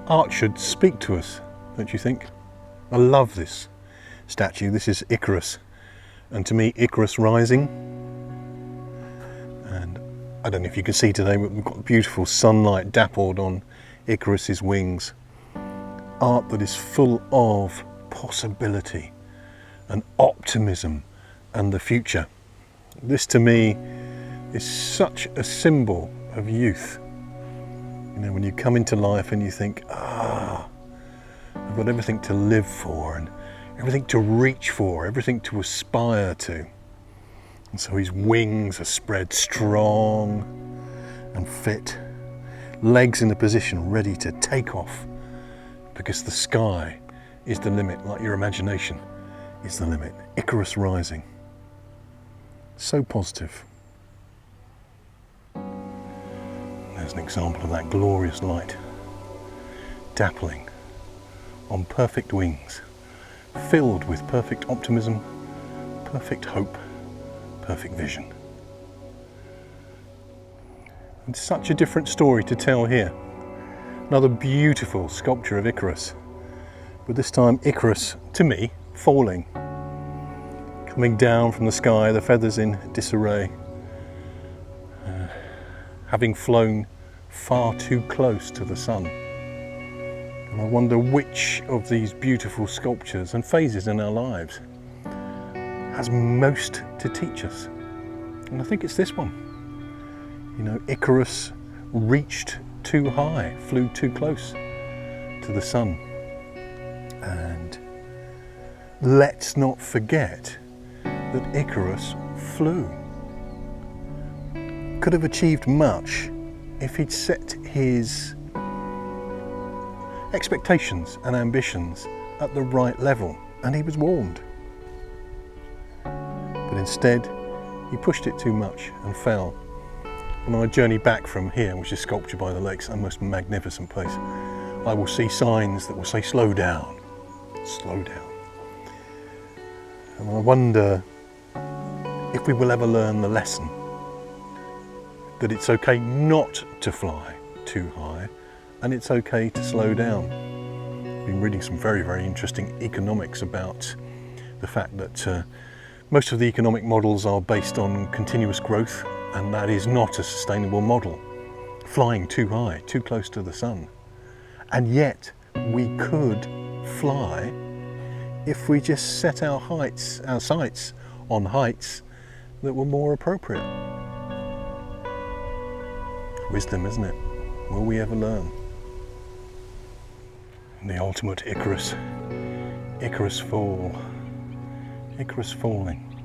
Art should speak to us, don't you think? I love this statue. This is Icarus, and to me Icarus rising. And I don't know if you can see today, but we've got beautiful sunlight dappled on Icarus's wings. Art that is full of possibility and optimism and the future. This to me is such a symbol of youth. You know, when you come into life and you think, I've got everything to live for and everything to reach for, everything to aspire to. And so his wings are spread strong and fit, legs in a position ready to take off, because the sky is the limit, like your imagination is the limit. Icarus rising. So positive. There's an example of that glorious light, dappling on perfect wings, filled with perfect optimism, perfect hope, perfect vision. It's such a different story to tell here. Another beautiful sculpture of Icarus, but this time Icarus, to me, falling, coming down from the sky, the feathers in disarray, having flown far too close to the sun. And I wonder which of these beautiful sculptures and phases in our lives has most to teach us. And I think it's this one. You know, Icarus reached too high, flew too close to the sun. And let's not forget that Icarus flew. Could have achieved much if he'd set his expectations and ambitions at the right level, and he was warned. But instead, he pushed it too much and fell. On our journey back from here, which is sculptured by the lakes, a most magnificent place, I will see signs that will say, slow down, slow down. And I wonder if we will ever learn the lesson that it's okay not to fly too high, and it's okay to slow down. I've been reading some very, very interesting economics about the fact that most of the economic models are based on continuous growth, and that is not a sustainable model. Flying too high, too close to the sun. And yet we could fly if we just set our sights on heights that were more appropriate. Wisdom, isn't it? Will we ever learn? And the ultimate Icarus fall, Icarus falling.